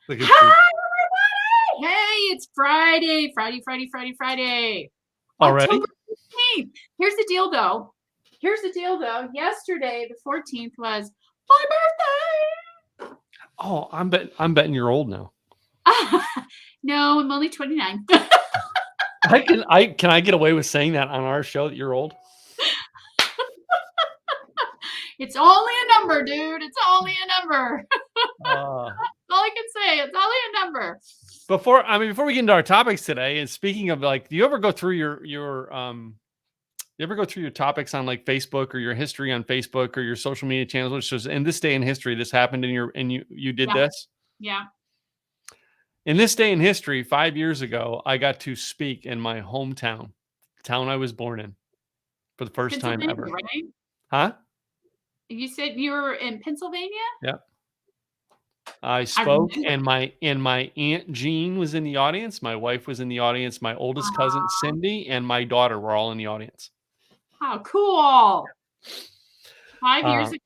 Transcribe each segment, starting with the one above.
Look at Hi, you. everybody! Hey, it's Friday. Already? October 15th. Here's the deal, though. Yesterday, the 14th, was my birthday. Oh, I'm betting you're old now. No, I'm only 29. Can I get away with saying that on our show that you're old? It's only a number, dude. It's only a number. Uh, That's all I can say. It's only a number. before we get into our topics today, and speaking of like, do you ever go through you ever go through your topics on like Facebook or your history on Facebook or your social media channels, which says in this day in history, this happened and you did Yeah. this? Yeah. In this day in history, 5 years ago, I got to speak in my hometown, the town I was born in, for the first time Pennsylvania, ever. right? Huh? You said you were in Pennsylvania? Yeah. I I spoke, remember. and my Aunt Jean was in the audience, my wife was in the audience, my oldest cousin, Cindy, and my daughter were all in the audience. How cool. 5 years Uh, ago.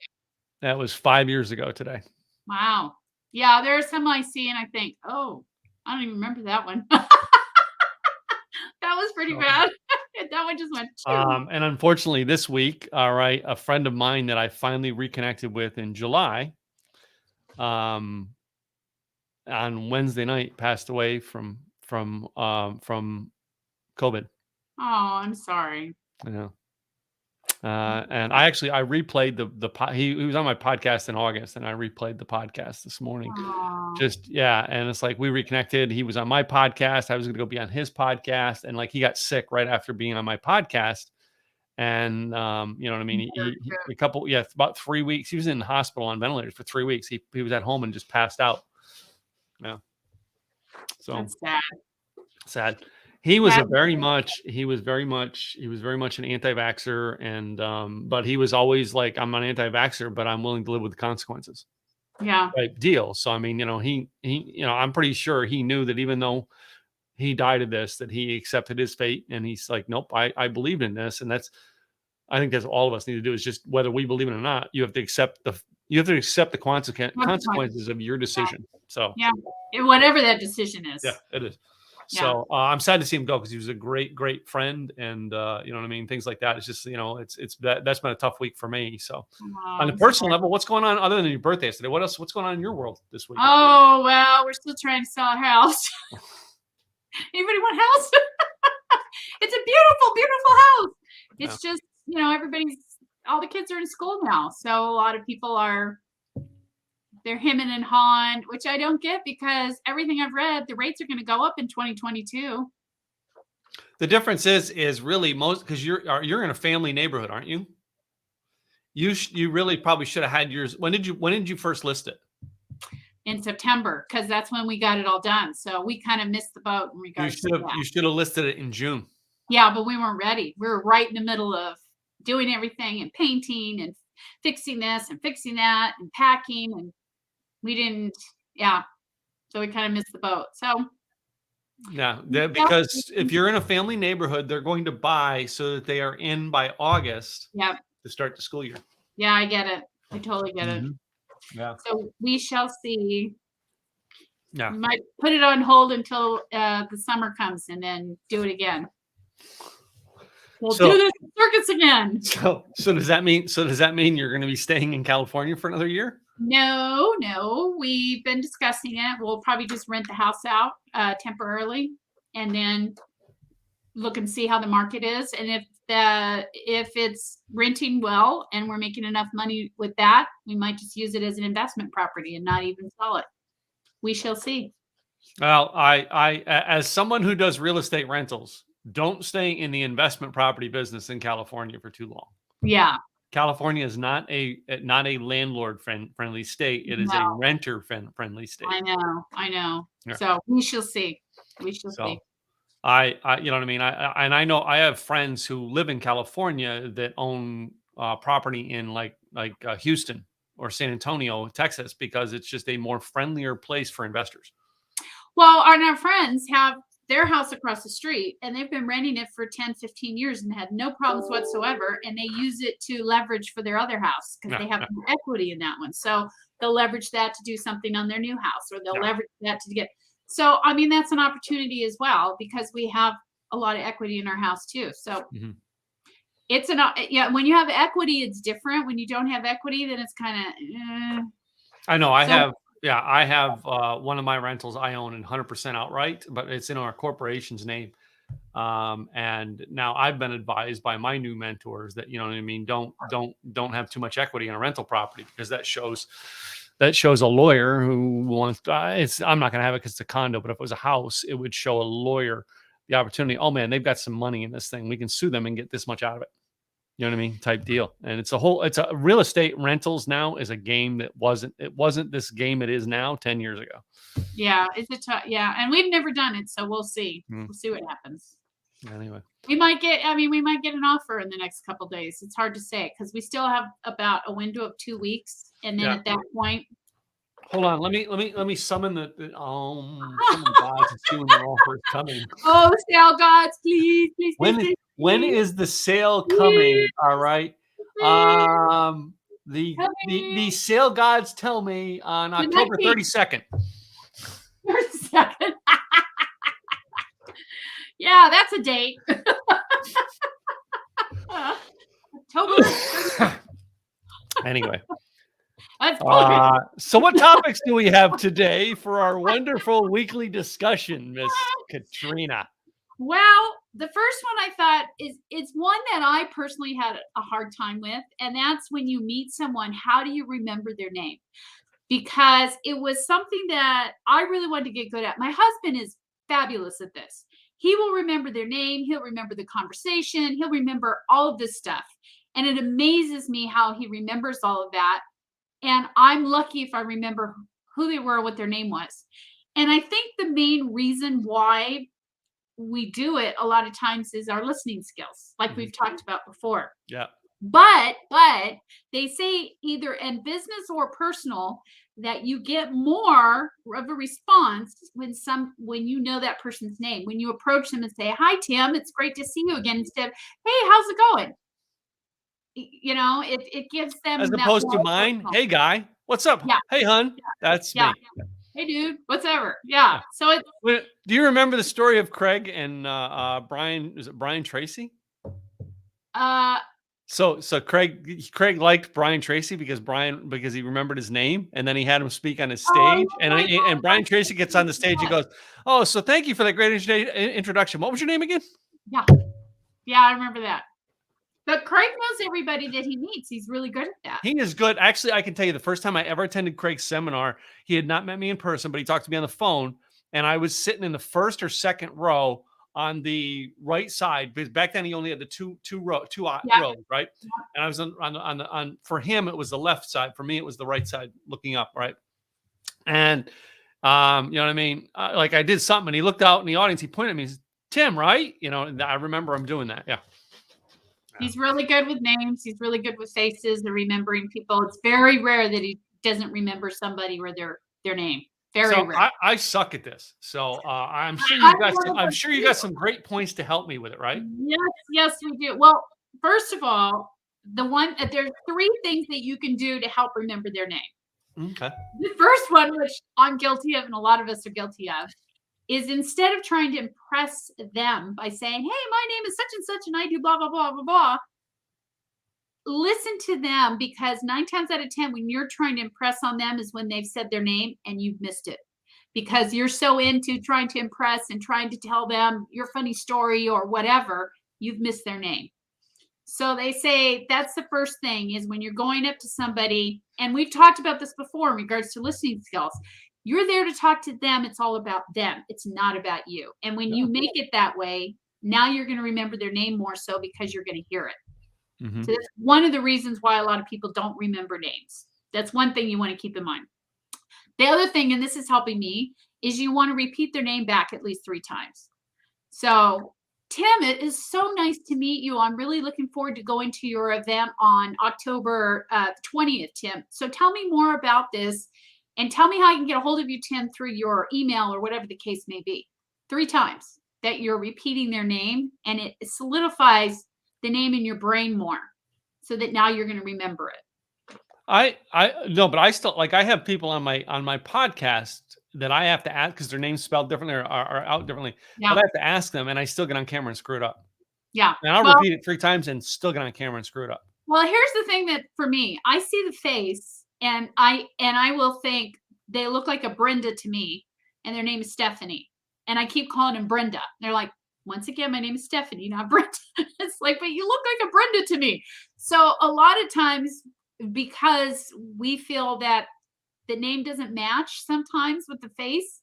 that was 5 years ago today. Wow. Yeah, there are some I see and I think, oh, I don't even remember that one. That was pretty bad. That one just went choo. And unfortunately, this week, all right, a friend of mine that I finally reconnected with in July, on Wednesday night, passed away from COVID. Oh, I'm sorry. You know, and I replayed he was on my podcast in August, and I replayed the podcast this morning. Oh, And it's like we reconnected. He was on my podcast. I was going to go be on his podcast, and like he got sick right after being on my podcast. And you know what I mean? About 3 weeks. He was in the hospital on ventilators for 3 weeks. He was at home and just passed out. Yeah. So that's sad. sad. He was That, very much an anti-vaxxer, and but he was always like, I'm an anti-vaxxer, but I'm willing to live with the consequences. yeah. Type deal. So I mean, I'm pretty sure he knew that even though he died of this, that he accepted his fate, and he's like, nope, I believed in this, and I think that's all of us need to do, is just whether we believe it or not, you have to accept the consequences of your decision. So Yeah. Whatever that decision is. yeah, it is. Yeah. So I'm sad to see him go, because he was a great, great friend, and you know what I mean. Things like that. It's just that's been a tough week for me. So on a I'm personal sorry. level, what's going on other than your birthday yesterday? What's going on in your world this week? Oh, well, we're still trying to sell a house. Anybody want a house? It's a beautiful, beautiful house. It's just, all the kids are in school now. So a lot of people they're hemming and hawing, which I don't get, because everything I've read, the rates are going to go up in 2022. The difference is really because you're in a family neighborhood, aren't you? You really probably should have had yours. When did you first list it? In September, because that's when we got it all done. So we kind of missed the boat in regards to that. You should have listed it in June. Yeah, but we weren't ready. We were right in the middle of doing everything and painting and fixing this and fixing that and packing, and we didn't. Yeah, so we kind of missed the boat. So yeah, because if you're in a family neighborhood, they're going to buy so that they are in by August. Yeah, to start the school year. Yeah, I get it. I totally get it. Yeah. So we shall see. Yeah. We might put it on hold until the summer comes, and then do it again. We'll do this circus again. So does that mean you're going to be staying in California for another year? No. We've been discussing it. We'll probably just rent the house out temporarily, and then look and see how the market is. And if it's renting well and we're making enough money with that, we might just use it as an investment property and not even sell it. We shall see. Well, I as someone who does real estate rentals, don't stay in the investment property business in California for too long. Yeah. California is not a landlord friendly state. It is a renter friendly state. I know. Yeah. So we shall see. See. I you know what I mean? I know I have friends who live in California that own property in like Houston or San Antonio, Texas, because it's just a more friendlier place for investors. Well, our friends have their house across the street, and they've been renting it for 10, 15 years and had no problems whatsoever. And they use it to leverage for their other house because they have equity in that one. So they'll leverage that to do something on their new house, or they'll leverage that to get. So, I mean, that's an opportunity as well, because we have a lot of equity in our house too. So it's when you have equity, it's different. When you don't have equity, then it's kind of, I know I have one of my rentals I own 100% outright, but it's in our corporation's name. And now I've been advised by my new mentors that, you know what I mean, don't have too much equity in a rental property, because that shows a lawyer who wants I'm not going to have it because it's a condo, but if it was a house, it would show a lawyer the opportunity. Oh man, they've got some money in this thing. We can sue them and get this much out of it. You know what I mean? Type deal. And it's a real estate rentals now is a game that it wasn't this game it is now 10 years ago. Yeah, it's and we've never done it, so we'll see. We'll see what happens. Anyway, we might get an offer in the next couple of days. It's hard to say, because we still have about a window of 2 weeks, and then at that point. Hold on, let me summon the summon gods and see when the offer is coming. Oh, sale gods, please. When is the sale coming? All right. The sale gods tell me on October 32nd. 32nd. Yeah, that's a date. October. Anyway. So what topics do we have today for our wonderful weekly discussion, Miss Katrina? Well, the first one I thought it's one that I personally had a hard time with, and that's when you meet someone, how do you remember their name? Because it was something that I really wanted to get good at. My husband is fabulous at this. He will remember their name. He'll remember the conversation. He'll remember all of this stuff. And it amazes me how he remembers all of that. And I'm lucky if I remember who they were, what their name was. And I think the main reason why we do it a lot of times is our listening skills, like we've talked about before. Yeah. But they say either in business or personal that you get more of a response when you know that person's name. When you approach them and say, "Hi, Tim, it's great to see you again," instead of, "Hey, how's it going?" You know, it gives them, as opposed to mine. "Hey, guy, what's up?" Yeah. "Hey, hun." That's me. "Hey, dude, whatever." Yeah. So do you remember the story of Craig and Brian? Is it Brian Tracy? So Craig liked Brian Tracy because he remembered his name, and then he had him speak on his stage. And Brian Tracy gets on the stage and goes, "Oh, so thank you for that great introduction. What was your name again?" Yeah, I remember that. But Craig knows everybody that he meets. He's really good at that. He is good. Actually, I can tell you the first time I ever attended Craig's seminar, he had not met me in person, but he talked to me on the phone, and I was sitting in the first or second row on the right side, because back then he only had the two rows, right? And I was on for him it was the left side. For me it was the right side, looking up, right? And you know what I mean? Like I did something, and he looked out in the audience. He pointed at me. He said, "Tim, right?" You know, and I remember him doing that. Yeah. He's really good with names. He's really good with faces and remembering people. It's very rare that he doesn't remember somebody or their name. Very rare. I suck at this. So I'm sure you got some great points to help me with it, right? Yes, we do. Well, first of all, there's 3 things that you can do to help remember their name. Okay. The first one, which I'm guilty of and a lot of us are guilty of, is instead of trying to impress them by saying, "Hey, my name is such and such and I do blah, blah, blah, blah, blah," listen to them, because 9 times out of 10, when you're trying to impress on them is when they've said their name and you've missed it, because you're so into trying to impress and trying to tell them your funny story or whatever, you've missed their name. So they say that's the first thing, is when you're going up to somebody, and we've talked about this before in regards to listening skills, you're there to talk to them. It's all about them. It's not about you. And when you make it that way, now you're going to remember their name more so, because you're going to hear it. So that's one of the reasons why a lot of people don't remember names. That's one thing you want to keep in mind. The other thing, and this is helping me, is you want to repeat their name back at least 3 times. So, Tim, it is so nice to meet you. I'm really looking forward to going to your event on October 20th, Tim. So tell me more about this, and tell me how I can get a hold of you, Tim, through your email or whatever the case may be. 3 times that you're repeating their name, and it solidifies the name in your brain more, so that now you're going to remember it. No, but I still like I have people on my podcast that I have to ask because their name's spelled differently or are out differently. But Yeah. I have to ask them, and I still get on camera and screw it up. Yeah. And I'll Well, repeat it 3 times and still get on camera and screw it up. well, here's the thing that for me, I see the face and I will think they look like a Brenda to me, and their name is Stephanie. And I keep calling them Brenda. They're like, once again, my name is Stephanie, not Brenda. It's like, but you look like a Brenda to me. So a lot of times, because we feel that the name doesn't match sometimes with the face.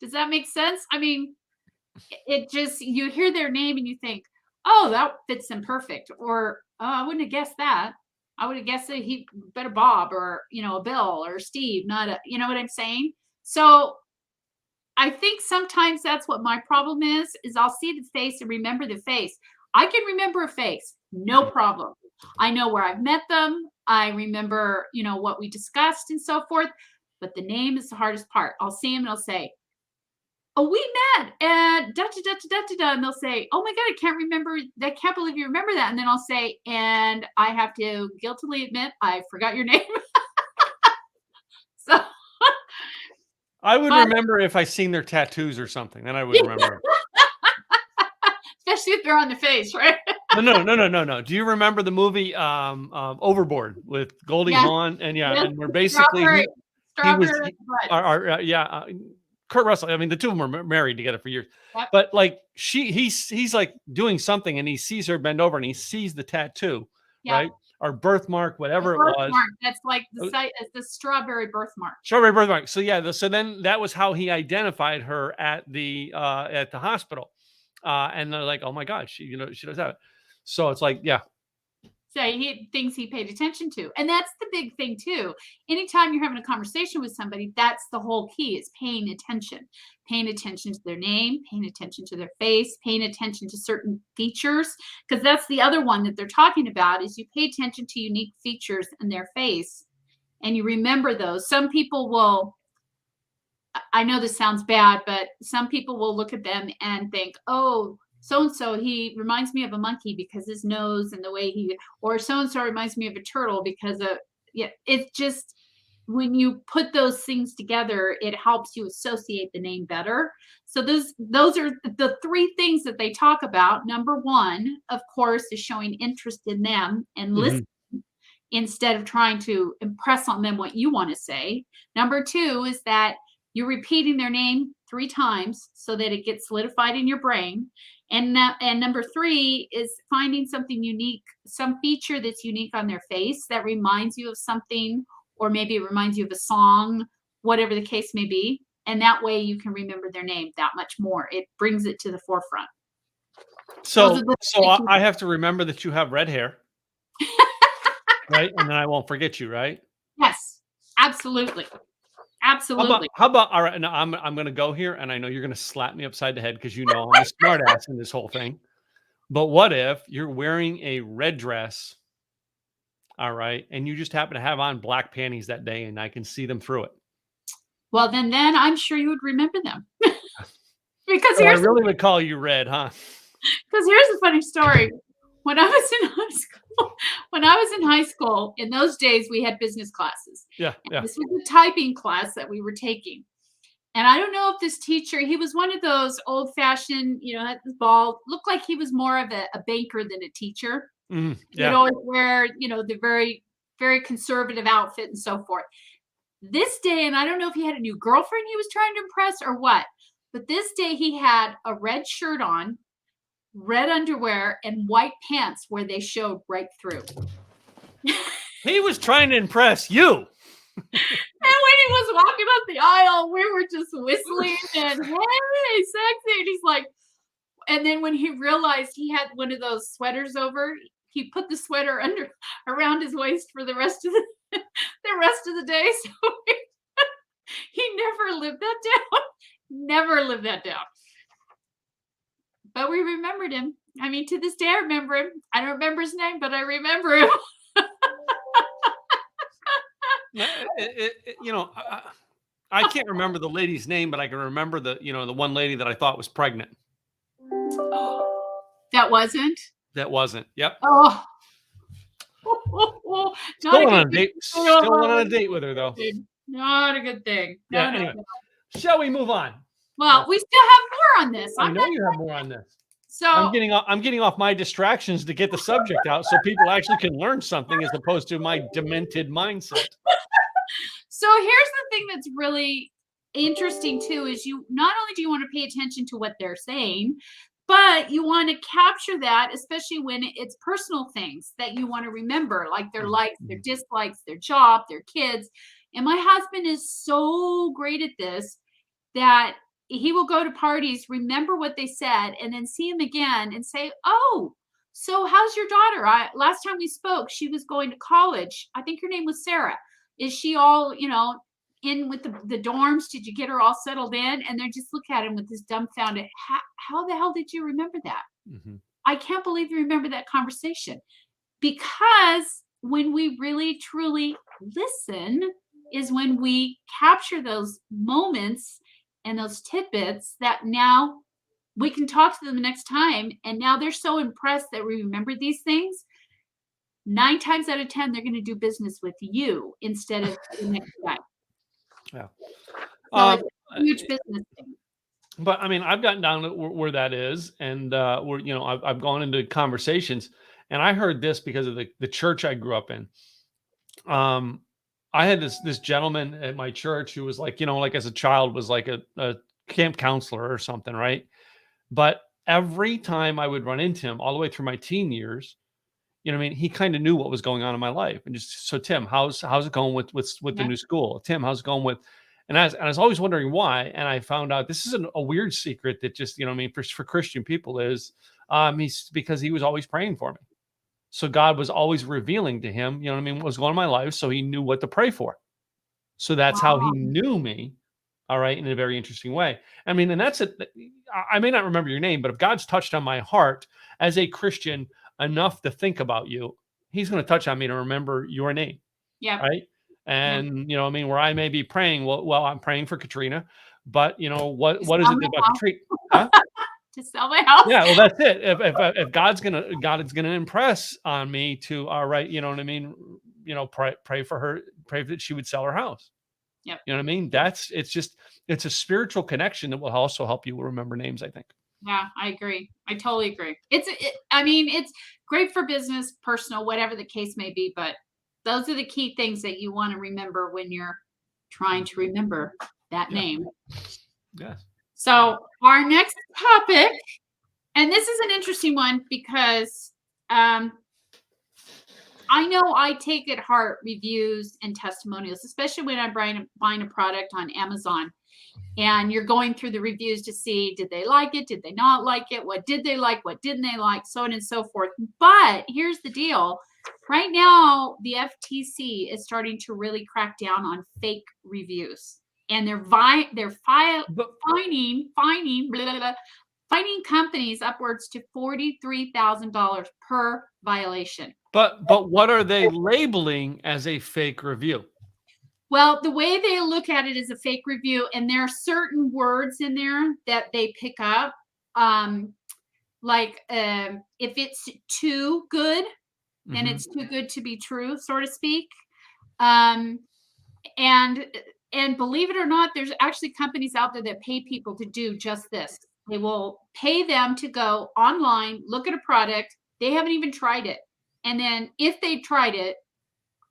Does that make sense? I mean, it just, you hear their name and you think, oh, that fits them perfect. Or, oh, I wouldn't have guessed that. I would have guessed that he better Bob or, a Bill or Steve, not a, you know what I'm saying? So I think sometimes that's what my problem is I'll see the face and remember the face. I can remember a face, no problem. I know where I've met them. I remember, what we discussed and so forth. But the name is the hardest part. I'll see them and I'll say, oh, we met and da da da da da da, and they'll say, oh my god, I can't remember. I can't believe you remember that. And then I'll say, and I have to guiltily admit I forgot your name. So I would remember if I seen their tattoos or something. Then I would remember. Especially if they're on the face, right? No. Do you remember the movie Overboard with Goldie Hawn? And and we're basically he was Kurt Russell. I mean, the two of them were married together for years. Yep. But like he's like doing something and he sees her bend over and he sees the tattoo, right? Or birthmark, whatever it was. That's like the site as the strawberry birthmark. Strawberry birthmark. So so then that was how he identified her at the hospital. And they're like, oh my God, she does have it. So it's like, yeah. So things he paid attention to. And that's the big thing too. Anytime you're having a conversation with somebody, that's the whole key is paying attention to their name, paying attention to their face, paying attention to certain features. Because that's the other one that they're talking about is you pay attention to unique features in their face and you remember those. Some people will, I know this sounds bad, but some people will look at them and think, oh, so-and-so, he reminds me of a monkey because his nose and the way or so-and-so reminds me of a turtle because it's just, when you put those things together, it helps you associate the name better. So those are the 3 things that they talk about. Number 1, of course, is showing interest in them and listening instead of trying to impress on them what you want to say. Number 2 is that you're repeating their name 3 times so that it gets solidified in your brain. And number 3 is finding something unique, some feature that's unique on their face that reminds you of something, or maybe it reminds you of a song, whatever the case may be. And that way you can remember their name that much more. It brings it to the forefront. So I have to remember that you have red hair, right? And then I won't forget you, right? Yes, absolutely. Absolutely. How about all right? Now I'm going to go here, and I know you're going to slap me upside the head because I'm a smart ass in this whole thing. But what if you're wearing a red dress, all right, and you just happen to have on black panties that day, and I can see them through it? Well, then I'm sure you would remember them. Because I really would call you red, huh? Because here's a funny story. When I was in high school, in those days we had business classes. Yeah. This was a typing class that we were taking. And I don't know if this teacher, he was one of those old-fashioned, had this bald, looked like he was more of a banker than a teacher. Yeah. He'd always wear, the very, very conservative outfit and so forth. This day, and I don't know if he had a new girlfriend he was trying to impress or what, but this day he had a red shirt on, red underwear, and white pants where they showed right through. He was trying to impress you. And when he was walking up the aisle, we were just whistling and, hey, sexy. And he's like, and then when he realized he had one of those sweaters over, he put the sweater around his waist for the rest of the day. So he never lived that down. Never lived that down. But we remembered him. I mean, to this day, I remember him. I don't remember his name, but I remember him. I can't remember the lady's name, but I can remember the one lady that I thought was pregnant. That wasn't? That wasn't. Yep. Oh. Not a Still good on a date. thing. Still went on a date with her though. Not a good thing. No, Yeah. no, Anyway, no. shall we move on? Well, we still have more on this. I I'm know not you have more on this. so I'm getting off my distractions to get the subject out so people actually can learn something as opposed to my demented mindset. So here's the thing that's really interesting too is you not only do you want to pay attention to what they're saying, but you want to capture that, especially when it's personal things that you want to remember, like their likes, their dislikes, their job, their kids. And my husband is so great at this that he will go to parties, remember what they said, and then see him again and say, "Oh, so how's your daughter? Last time we spoke, she was going to college. I think her name was Sarah. Is she all, in with the dorms? Did you get her all settled in?" And they just look at him with this dumbfounded, how the hell did you remember that? Mm-hmm. I can't believe you remember that conversation. Because when we really truly listen is when we capture those moments and those tidbits that now we can talk to them the next time. And now they're so impressed that we remember these things. 9 times out of 10, they're going to do business with you instead of the next guy. Yeah. So it's a huge business thing. But I mean, I've gotten down to where that is, and where I've gone into conversations, and I heard this because of the church I grew up in. I had this gentleman at my church who was like, like as a child was like a camp counselor or something, right? But every time I would run into him, all the way through my teen years, you know what I mean? He kind of knew what was going on in my life. And just, so Tim, how's it going with the new school? Tim, how's it going with, and I was always wondering why. And I found out this is a weird secret that just, for Christian people is, because he was always praying for me. So God was always revealing to him, what was going on in my life. So he knew what to pray for. So that's how he knew me. All right. In a very interesting way. I mean, and that's it. I may not remember your name, but if God's touched on my heart as a Christian enough to think about you, he's going to touch on me to remember your name. Yeah. Right. And, where I may be praying, well, I'm praying for Katrina, but what is it about Katrina? Huh? To sell my house. Yeah. Well, that's it. If God is going to impress on me to, all right, pray for her, pray that she would sell her house. Yep. You know what I mean? It's a spiritual connection that will also help you remember names, I think. Yeah, I agree. I totally agree. It's great for business, personal, whatever the case may be, but those are the key things that you want to remember when you're trying to remember that name. Yes. So our next topic, and this is an interesting one because I know I take at heart reviews and testimonials, especially when I'm buying a product on Amazon and you're going through the reviews to see, did they like it? Did they not like it? What did they like? What didn't they like? So on and so forth. But here's the deal. Right now, the FTC is starting to really crack down on fake reviews. And they're fining companies upwards to $43,000 per violation. But what are they labeling as a fake review? Well, the way they look at it is a fake review, and there are certain words in there that they pick up. If it's too good, then it's too good to be true, so to speak. And believe it or not, there's actually companies out there that pay people to do just this. They will pay them to go online, look at a product. They haven't even tried it. And then if they tried it,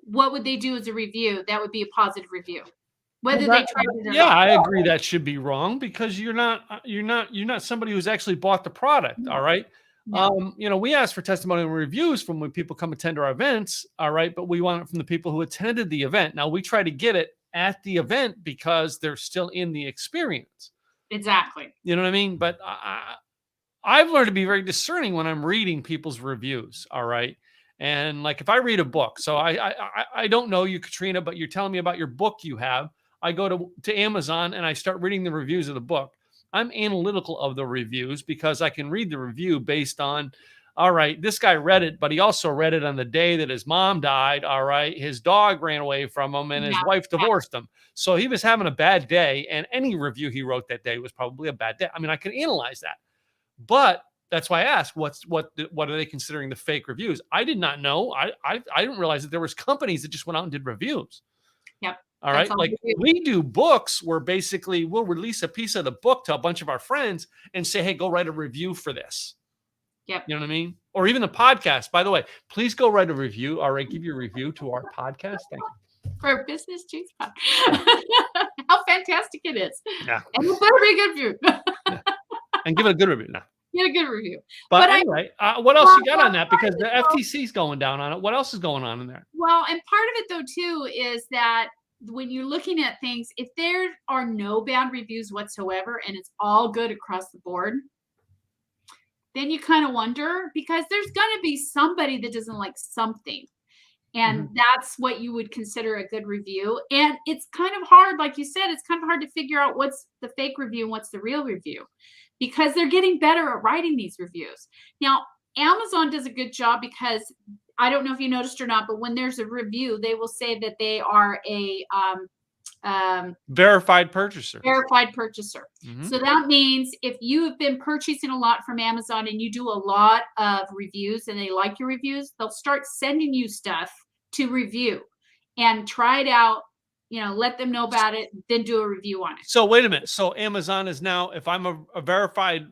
what would they do as a review? That would be a positive review. Whether they tried it or not. I agree that should be wrong because you're not somebody who's actually bought the product. All right. No. We ask for testimonial reviews from when people come attend our events. All right. But we want it from the people who attended the event. Now we try to get it at the event because they're still in the experience. Exactly. You know what I mean? But I've learned to be very discerning when I'm reading people's reviews. All right. And like if I read a book, so I don't know you, Katrina, but you're telling me about your book you have. I go to Amazon and I start reading the reviews of the book. I'm analytical of the reviews because I can read the review based on, all right, this guy read it, but he also read it on the day that his mom died. All right. His dog ran away from him and his wife divorced him. So he was having a bad day. And any review he wrote that day was probably a bad day. I mean, I can analyze that. But that's why I asked, what are they considering the fake reviews? I did not know. I didn't realize that there was companies that just went out and did reviews. Yep. All That's right. all Like we do. we do books where basically we'll release a piece of the book to a bunch of our friends and say, hey, go write a review for this. Yep. You know what I mean? Or even the podcast. By the way, please go write a review. All right. Give your review to our podcast. Thank you. For Business Juice Pod. How fantastic it is. Yeah. And it better be a good review. Yeah. And give it a good review. No. Get a good review. But anyway, what else you got on that? Because the FTC's going down on it. What else is going on in there? Well, and part of it though too is that when you're looking at things, if there are no bad reviews whatsoever and it's all good across the board, then you kind of wonder, because there's going to be somebody that doesn't like something. And that's what you would consider a good review. And it's kind of hard, like you said, it's kind of hard to figure out what's the fake review and what's the real review, because they're getting better at writing these reviews. Now, Amazon does a good job, because I don't know if you noticed or not, but when there's a review, they will say that they are a verified purchaser. Verified purchaser. So that means if you have been purchasing a lot from Amazon and you do a lot of reviews and they like your reviews, they'll start sending you stuff to review and try it out, let them know about it, then do a review on it. So wait a minute. So Amazon is now, if I'm a verified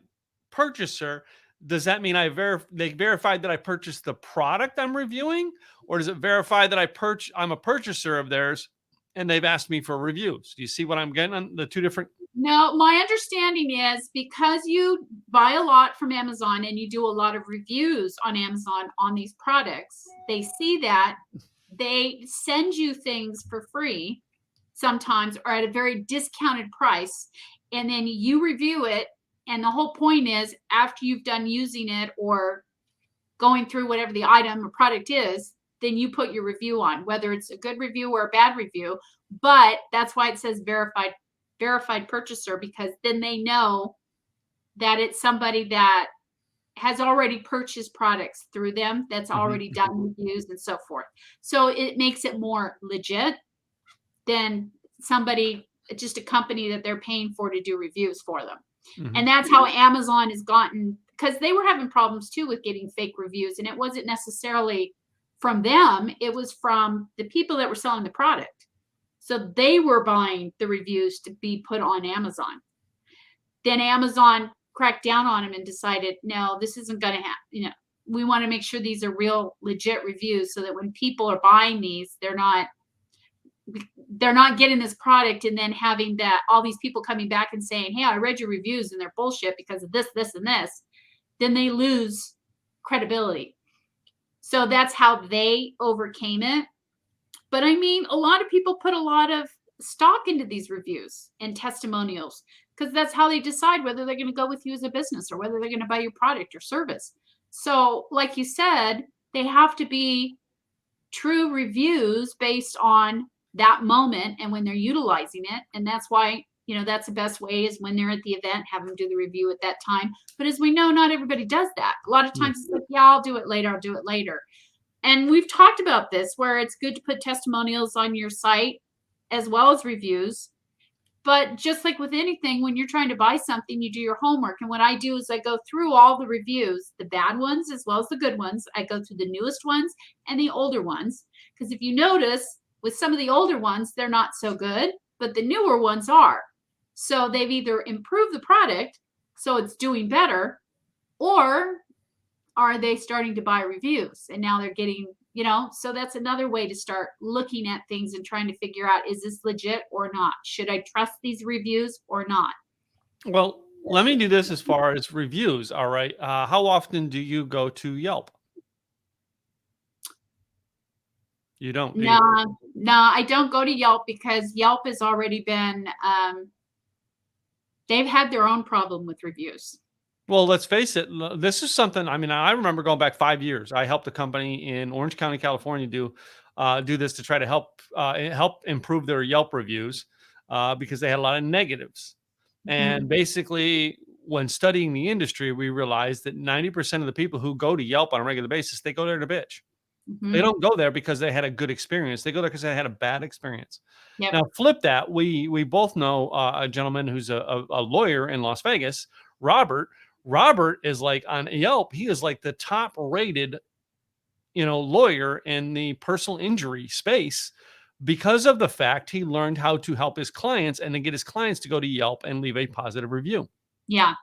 purchaser, does that mean they verified that I purchased the product I'm reviewing, or does it verify that I'm a purchaser of theirs and they've asked me for reviews? Do you see what I'm getting on the two different? No, my understanding is because you buy a lot from Amazon and you do a lot of reviews on Amazon on these products, they see that, they send you things for free sometimes, or at a very discounted price, and then you review it. And the whole point is, after you've done using it or going through whatever the item or product is, then you put your review on, whether it's a good review or a bad review. But that's why it says verified purchaser, because then they know that it's somebody that has already purchased products through them, that's already done reviews and so forth. So it makes it more legit than somebody, just a company that they're paying for to do reviews for them. And that's how Amazon has gotten, because they were having problems too with getting fake reviews. And it wasn't necessarily from them, it was from the people that were selling the product. So they were buying the reviews to be put on Amazon. Then Amazon cracked down on them and decided, no, this isn't going to happen. We want to make sure these are real, legit reviews, so that when people are buying these, they're not getting this product and then having that all these people coming back and saying, hey, I read your reviews and they're bullshit because of this, this, and this. Then they lose credibility. So that's how they overcame it. But I mean, a lot of people put a lot of stock into these reviews and testimonials, because that's how they decide whether they're going to go with you as a business or whether they're going to buy your product or service. So like you said, they have to be true reviews based on that moment and when they're utilizing it. And that's why, that's the best way, is when they're at the event, have them do the review at that time. But as we know, not everybody does that. A lot of times it's like, yeah, I'll do it later. And we've talked about this, where it's good to put testimonials on your site as well as reviews. But just like with anything, when you're trying to buy something, you do your homework. And what I do is I go through all the reviews, the bad ones as well as the good ones. I go through the newest ones and the older ones. Because if you notice, with some of the older ones, they're not so good, but the newer ones are. So they've either improved the product, so it's doing better, or are they starting to buy reviews and now they're getting, so that's another way to start looking at things and trying to figure out, is this legit or not? Should I trust these reviews or not? Well, let me do this as far as reviews. All right. How often do you go to Yelp? You don't? No, I don't go to Yelp, because Yelp has already been, they've had their own problem with reviews. Well, let's face it. This is something, I remember going back 5 years. I helped a company in Orange County, California do this to try to help improve their Yelp reviews because they had a lot of negatives. And basically, when studying the industry, we realized that 90% of the people who go to Yelp on a regular basis, they go there to bitch. They don't go there because they had a good experience. They go there because they had a bad experience. Yep. Now, flip that. We both know a gentleman who's a lawyer in Las Vegas, Robert. Robert is like on Yelp. He is like the top rated, lawyer in the personal injury space because of the fact he learned how to help his clients and then get his clients to go to Yelp and leave a positive review. Yeah.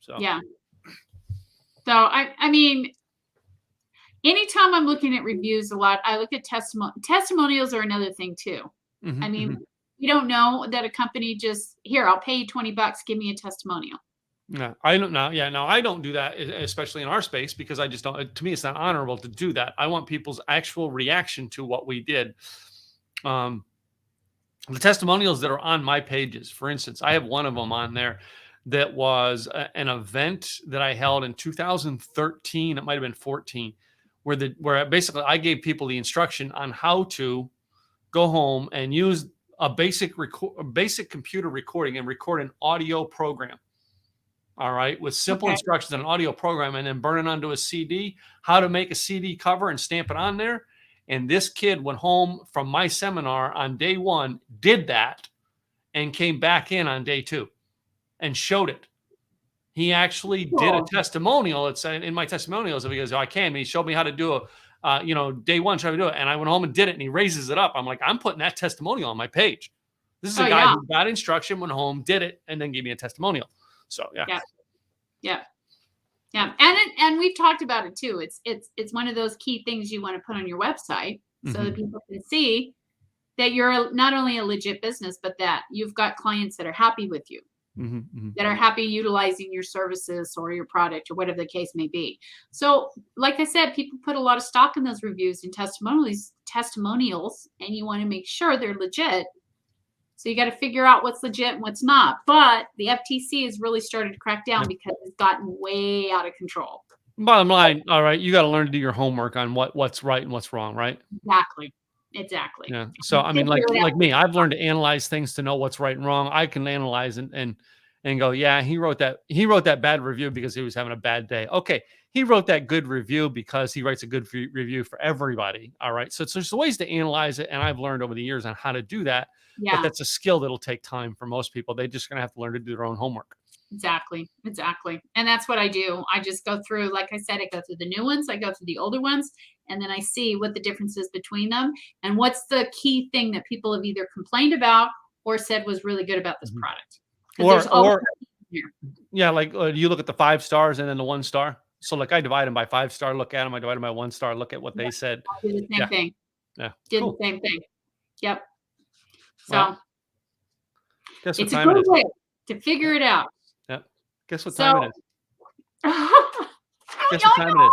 So, yeah. So I mean, anytime I'm looking at reviews a lot, I look at testimonials are another thing too. I mean, you don't know that a company just, here, I'll pay you $20, give me a testimonial. No, I don't know. Yeah, no, I don't do that, especially in our space, because I just don't. To me, it's not honorable to do that. I want people's actual reaction to what we did. The testimonials that are on my pages, for instance, I have one of them on there that was an event that I held in 2013. It might have been 14, where basically I gave people the instruction on how to go home and use a basic computer recording and record an audio program. All right, with simple instructions on an audio program, and then burn it onto a CD, how to make a CD cover and stamp it on there. And this kid went home from my seminar on day 1, did that, and came back in on day 2 and showed it. He actually did a testimonial. It's in my testimonials. He goes, I can. And he showed me how to do day 1, try to do it. And I went home and did it, and he raises it up. I'm like, I'm putting that testimonial on my page. This is a guy who got instruction, went home, did it, and then gave me a testimonial. So, Yeah. And we've talked about it too. It's one of those key things you want to put on your website so that people can see that you're not only a legit business, but that you've got clients that are happy with you, that are happy utilizing your services or your product or whatever the case may be. So, like I said, people put a lot of stock in those reviews and testimonials, and you want to make sure they're legit. So you got to figure out what's legit and what's not. But the FTC has really started to crack down because it's gotten way out of control. Bottom line, all right, you got to learn to do your homework on what's right and what's wrong, right? Exactly. Yeah. So I mean, like me, I've learned to analyze things to know what's right and wrong. I can analyze and go, yeah, he wrote that bad review because he was having a bad day. Okay, he wrote that good review because he writes a good review for everybody. All right. So there's ways to analyze it, and I've learned over the years on how to do that. Yeah. But that's a skill that'll take time for most people. They're just going to have to learn to do their own homework. Exactly. And that's what I do. I just go through, like I said, I go through the new ones, I go through the older ones, and then I see what the difference is between them and what's the key thing that people have either complained about or said was really good about this product. You look at the 5 stars and then the 1 star. So like I divide them by 5 star, look at them. I divide them by 1 star, look at what they said. I did the same thing. Yeah. The same thing. Yep. So well, guess what it's time a good it is. way to figure it out. Yeah. Guess what time it is. Guess what time it is.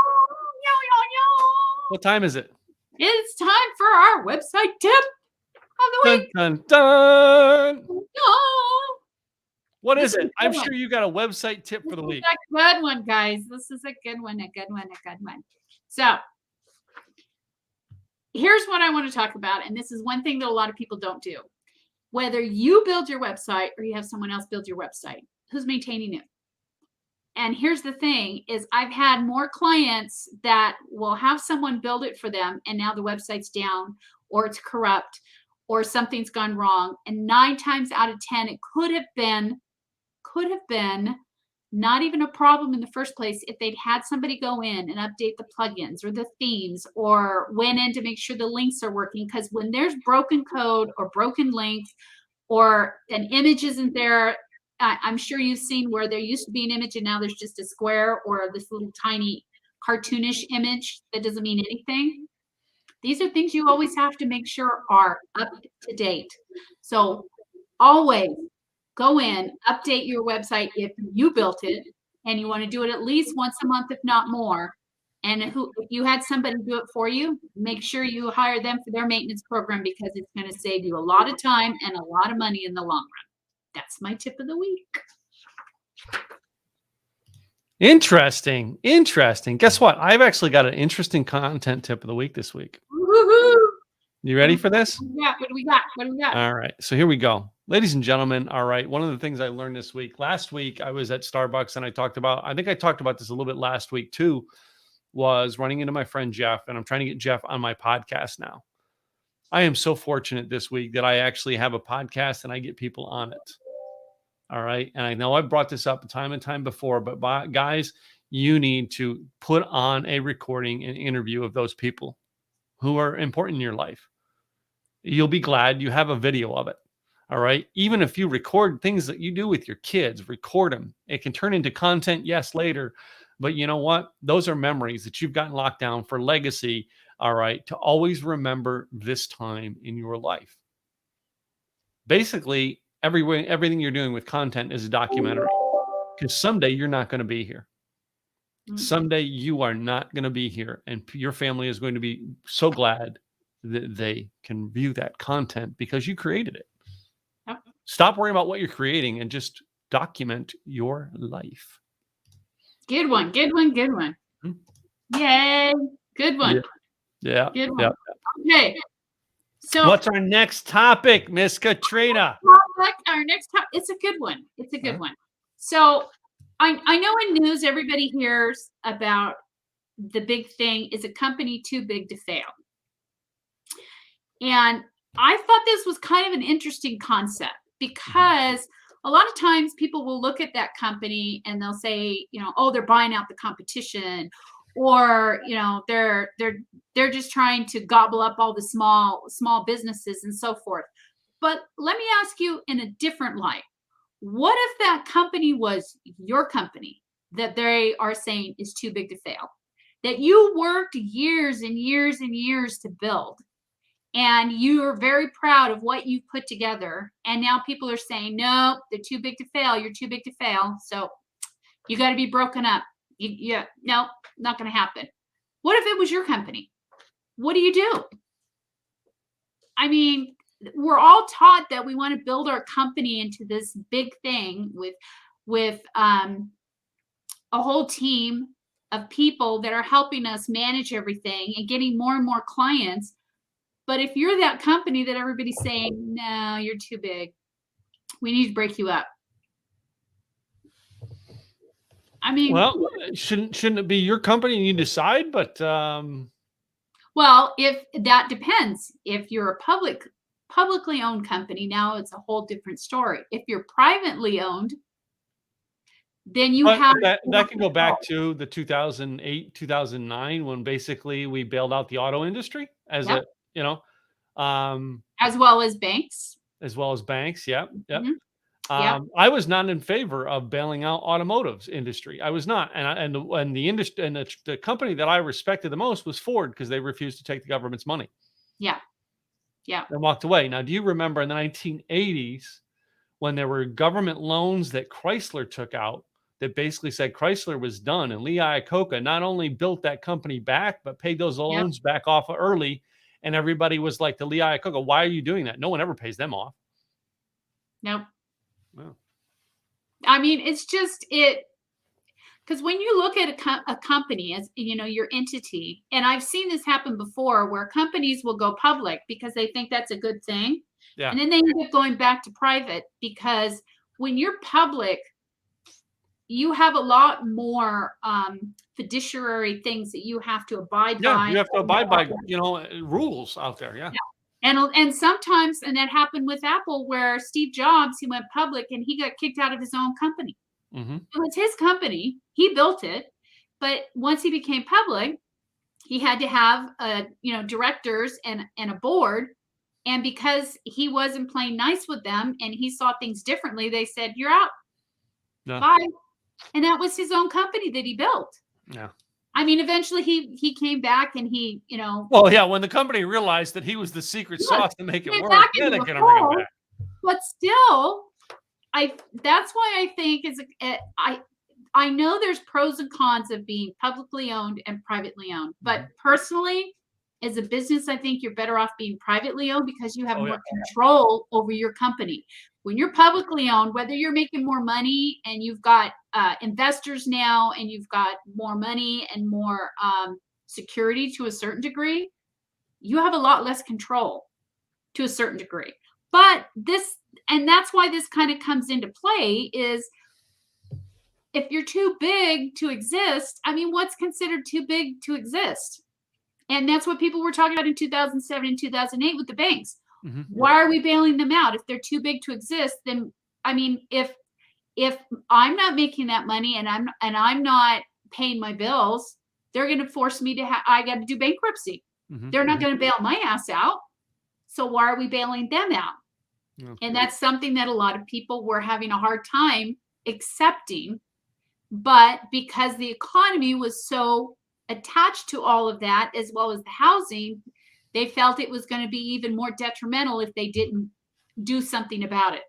What time is it? It's time for our website tip of the week. Dun, dun. What This is it? is a I'm good sure you got a website tip for the week. This is a good one, guys. This is a good one. So here's what I want to talk about. And this is one thing that a lot of people don't do. Whether you build your website or you have someone else build your website, who's maintaining it? And here's the thing is I've had more clients that will have someone build it for them, and now the website's down or it's corrupt or something's gone wrong. And 9 times out of 10, it could have been not even a problem in the first place if they'd had somebody go in and update the plugins or the themes or went in to make sure the links are working. Because when there's broken code or broken links or an image isn't there, I'm sure you've seen where there used to be an image and now there's just a square or this little tiny cartoonish image that doesn't mean anything. These are things you always have to make sure are up to date. So always go in, update your website if you built it, and you want to do it at least once a month, if not more. And if you had somebody do it for you, make sure you hire them for their maintenance program because it's going to save you a lot of time and a lot of money in the long run. That's my tip of the week. Interesting. Guess what? I've actually got an interesting content tip of the week this week. Woo-hoo! You ready for this? Yeah. What do we got? All right. So here we go. Ladies and gentlemen, all right. One of the things I learned this week, last week I was at Starbucks and I talked about this a little bit last week too, was running into my friend Jeff, and I'm trying to get Jeff on my podcast now. I am so fortunate this week that I actually have a podcast and I get people on it. All right. And I know I've brought this up time and time before, but guys, you need to put on a recording and interview of those people who are important in your life. You'll be glad you have a video of it. All right. Even if you record things that you do with your kids, record them. It can turn into content, yes, later. But you know what? Those are memories that you've gotten locked down for legacy. All right. To always remember this time in your life. Basically, everything you're doing with content is a documentary, because someday you're not going to be here. Someday you are not going to be here, and your family is going to be so glad that they can view that content because you created it. Yep. Stop worrying about what you're creating and just document your life. Good one. Good one. Good one. Yay. Good one. Yeah. Good one. Yeah. Okay. So what's our next topic, Miss Katrina? Our next topic, it's a good one. It's a good one. So I know in news, everybody hears about the big thing, is a company too big to fail? And I thought this was kind of an interesting concept, because a lot of times people will look at that company and they'll say, oh, they're buying out the competition, or they're just trying to gobble up all the small businesses and so forth. But let me ask you in a different light. What if that company was your company that they are saying is too big to fail, that you worked years and years and years to build, and you are very proud of what you've put together, and now people are saying, no, they're too big to fail, you're too big to fail, so you got to be broken up. No, not going to happen. What if it was your company? What do you do? I mean, we're all taught that we want to build our company into this big thing with a whole team of people that are helping us manage everything and getting more and more clients. But if you're that company that everybody's saying, no, you're too big, we need to break you up. I mean, well, shouldn't it be your company and you decide? But well, if that depends. If you're a publicly owned company, now it's a whole different story. If you're privately owned, then you have that can go back to the 2008, 2009, when basically we bailed out the auto industry as Yep. as well as banks. Yep. Mhm. I was not in favor of bailing out automotive industry. I was not, and the industry and the company that I respected the most was Ford, because they refused to take the government's money. Yeah. And walked away. Now, do you remember in the 1980s when there were government loans that Chrysler took out that basically said Chrysler was done, and Lee Iacocca not only built that company back but paid those loans back off early, and everybody was like to Lee Iacocca, why are you doing that? No one ever pays them off. Nope. Wow. I mean, it's just because when you look at a company as your entity, and I've seen this happen before, where companies will go public because they think that's a good thing, and then they end up going back to private, because when you're public, you have a lot more fiduciary things that you have to abide by. You have to abide by rules out there. Yeah. And sometimes, and that happened with Apple, where Steve Jobs, he went public and he got kicked out of his own company. Mm-hmm. It was his company. He built it. But once he became public, he had to have directors and a board. And because he wasn't playing nice with them and he saw things differently, they said, you're out. Yeah. Bye. And that was his own company that he built. Yeah. I mean, eventually he came back and he, Well, yeah, when the company realized that he was the secret sauce to make it work, then they're going to bring him back. But still, that's why I think I know there's pros and cons of being publicly owned and privately owned. But personally, as a business, I think you're better off being privately owned, because you have more control over your company. When you're publicly owned, whether you're making more money and you've got investors now and you've got more money and more security to a certain degree, you have a lot less control to a certain degree. But that's why this kind of comes into play, is if you're too big to exist, I mean, what's considered too big to exist? And that's what people were talking about in 2007 and 2008 with the banks. Mm-hmm. Why are we bailing them out? If they're too big to exist, then, I mean, if if I'm not making that money and I'm not paying my bills, they're going to force me to I got to do bankruptcy. They're not going to bail my ass out. So why are we bailing them out? Yeah. And that's something that a lot of people were having a hard time accepting. But because the economy was so attached to all of that, as well as the housing, they felt it was going to be even more detrimental if they didn't do something about it.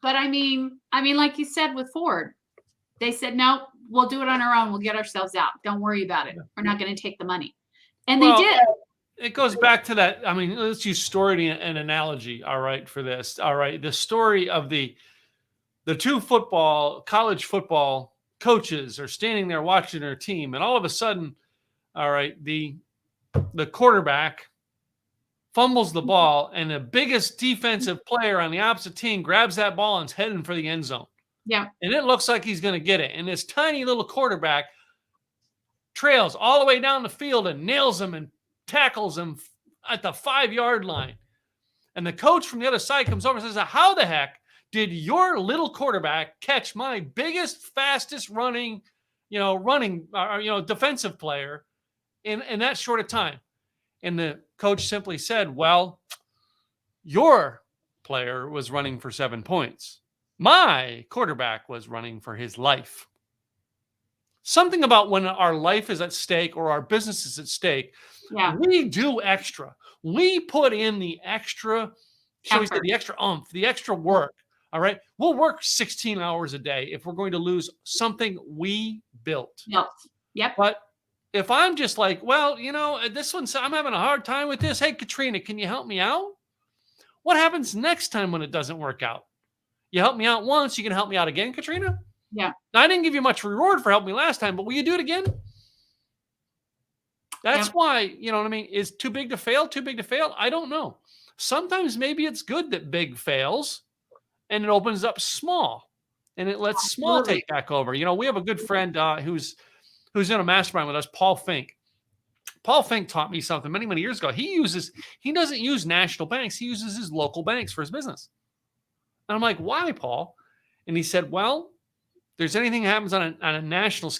But I mean, like you said with Ford, they said, no, we'll do it on our own. We'll get ourselves out. Don't worry about it. We're not going to take the money. And they did. It goes back to that. I mean, let's use story and analogy. All right. For this. All right. The story of the two college football coaches are standing there watching their team. And all of a sudden, all right, the quarterback fumbles the ball and the biggest defensive player on the opposite team grabs that ball and is heading for the end zone. Yeah. And it looks like he's going to get it. And this tiny little quarterback trails all the way down the field and nails him and tackles him at the 5-yard line. And the coach from the other side comes over and says, how the heck did your little quarterback catch my biggest, fastest running defensive player in that short of time? And the coach simply said, well, your player was running for 7 points. My quarterback was running for his life. Something about when our life is at stake or our business is at stake, we do extra. We put in the extra, shall we say, the extra oomph, the extra work. All right. We'll work 16 hours a day if we're going to lose something we built. Yep. But if I'm just like, well, this one's, I'm having a hard time with this. Hey, Katrina, can you help me out? What happens next time when it doesn't work out? You help me out once, you can help me out again, Katrina? Yeah. Now, I didn't give you much reward for helping me last time, but will you do it again? That's why, you know what I mean? Is too big to fail? Too big to fail? I don't know. Sometimes maybe it's good that big fails and it opens up small and it lets small take back over. We have a good friend who's in a mastermind with us, Paul Fink. Paul Fink taught me something many, many years ago. He doesn't use national banks. He uses his local banks for his business. And I'm like, why, Paul? And he said, well, if there's anything that happens on a national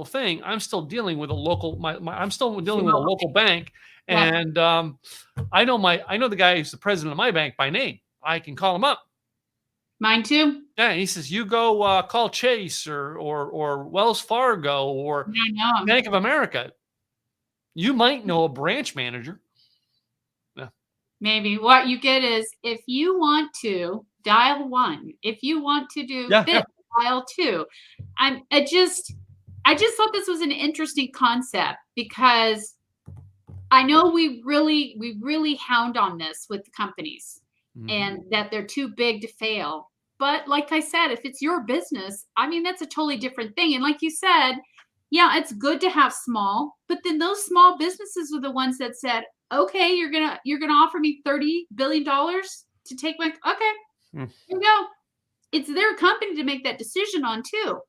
thing, I'm still dealing with a local, I'm still dealing with a local bank. And I know the guy who's the president of my bank by name. I can call him up. Mine too. Yeah, he says, you go call Chase or Wells Fargo or Bank of America. You might know a branch manager. Yeah. Maybe what you get is if you want to dial 1, if you want to do this, dial 2. I just thought this was an interesting concept because I know we really hound on this with the companies and that they're too big to fail. But like I said, if it's your business, I mean, that's a totally different thing. And like you said, yeah, it's good to have small, but then those small businesses were the ones that said, okay, you're gonna offer me $30 billion to take my, okay, here you go. It's their company to make that decision on too.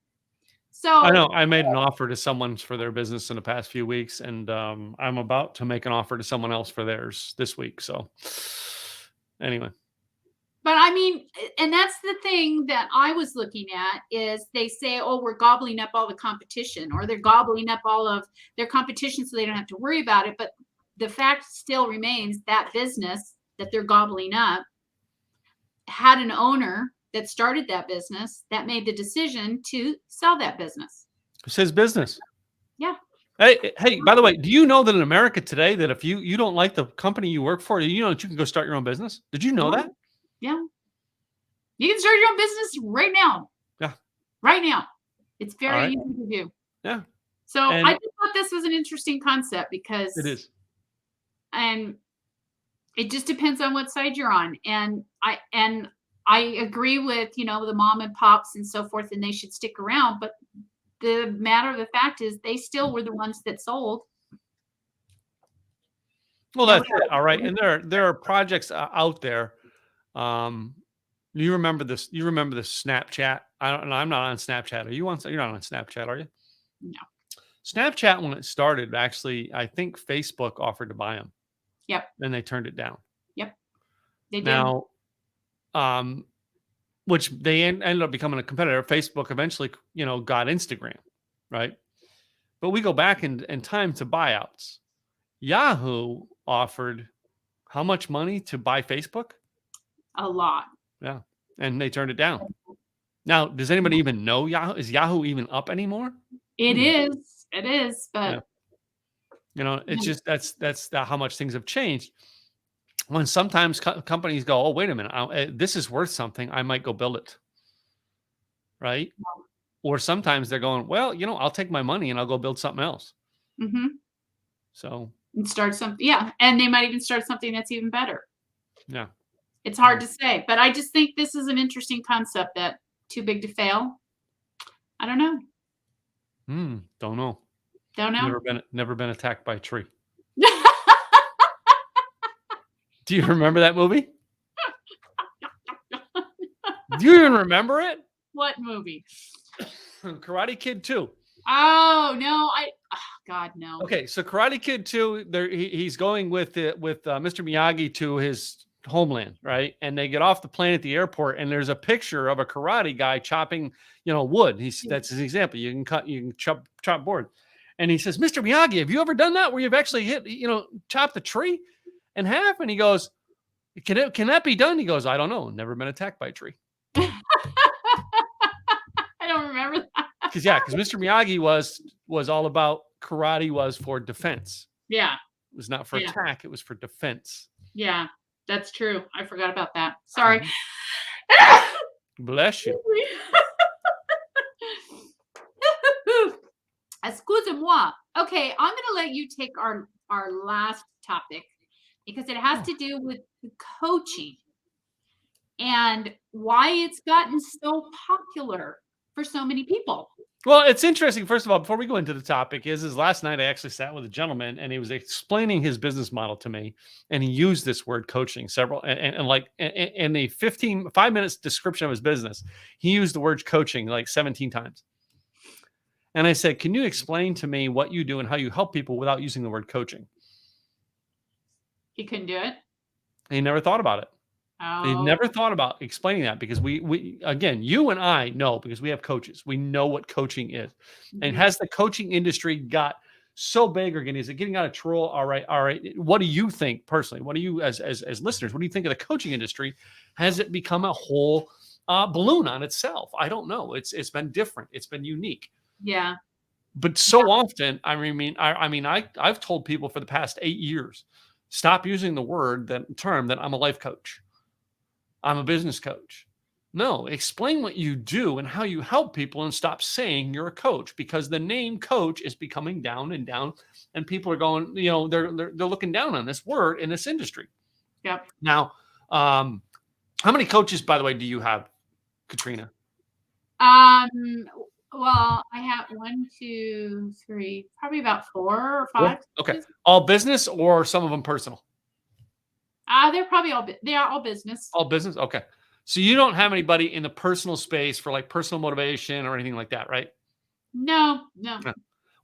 So I know I made an offer to someone for their business in the past few weeks, and I'm about to make an offer to someone else for theirs this week. So anyway. But I mean, and that's the thing that I was looking at is they say, oh, we're gobbling up all the competition, or they're gobbling up all of their competition so they don't have to worry about it. But the fact still remains that business that they're gobbling up had an owner that started that business that made the decision to sell that business. It's his business. Yeah. Hey, by the way, do you know that in America today that if you don't like the company you work for, you know that you can go start your own business? Did you know that? Yeah. You can start your own business right now. Yeah. Right now. It's very easy to do. Yeah. So I just thought this was an interesting concept because it is. And it just depends on what side you're on. And I agree with, the mom and pops and so forth, and they should stick around. But the matter of the fact is they still were the ones that sold. Well, that's it. All right. And there are projects out there. You remember this? You remember the Snapchat? I'm not on Snapchat. You're not on Snapchat, are you? No. Snapchat, when it started, actually, I think Facebook offered to buy them. Yep. And they turned it down. Yep. They did. Now, which they ended up becoming a competitor. Facebook eventually, got Instagram, right? But we go back in time to buyouts. Yahoo offered how much money to buy Facebook? A lot. Yeah. And they turned it down. Now, does anybody even know Yahoo? Is Yahoo even up anymore? It is. It is. Yeah. But It's just that's how much things have changed. When sometimes companies go, oh, wait a minute, this is worth something. I might go build it. Right. Or sometimes they're going, well, I'll take my money and I'll go build something else. So. And start something. Yeah. And they might even start something that's even better. Yeah. It's hard to say. But I just think this is an interesting concept that too big to fail. I don't know. Don't know. Don't know. Never been attacked by a tree. Do you remember that movie? Do you even remember it? What movie? Karate Kid 2. Oh no, God no. Okay, so Karate Kid 2, he's going with Mr. Miyagi to his homeland, right? And they get off the plane at the airport, and there's a picture of a karate guy chopping, wood. That's his example. You can chop board. And he says, Mr. Miyagi, have you ever done that where you've actually chopped the tree in half? And he goes, can that be done? He goes, I don't know. Never been attacked by a tree. I don't remember that. Because Mr. Miyagi was all about karate was for defense. Yeah. It was not for attack. It was for defense. Yeah, that's true. I forgot about that. Sorry. Bless you. Excusez-moi. Okay, I'm going to let you take our last topic because it has to do with coaching and why it's gotten so popular for so many people. Well, it's interesting. First of all, before we go into the topic, is last night I actually sat with a gentleman and he was explaining his business model to me, and he used this word coaching several and like in a 5 minutes description of his business, he used the word coaching like 17 times. And I said, can you explain to me what you do and how you help people without using the word coaching? He couldn't do it. He never thought about it. Oh. He never thought about explaining that because we again, you and I know because we have coaches. We know what coaching is. And has the coaching industry got so big again? Is it getting out of control? All right. What do you think personally? What do you as listeners, what do you think of the coaching industry? Has it become a whole balloon on itself? I don't know. It's been different. It's been unique. Yeah. But so often, I've told people for the past 8 years, stop using the term that I'm a life coach. I'm a business coach. No, explain what you do and how you help people and stop saying you're a coach, because the name coach is becoming down and down and people are going, they're looking down on this word in this industry. Yep. Now, how many coaches, by the way, do you have, Katrina? Well, I have 1, 2, 3, probably about 4 or 5. Okay. All business or some of them personal? They're probably they are all business. All business? Okay. So you don't have anybody in the personal space for like personal motivation or anything like that, right? No.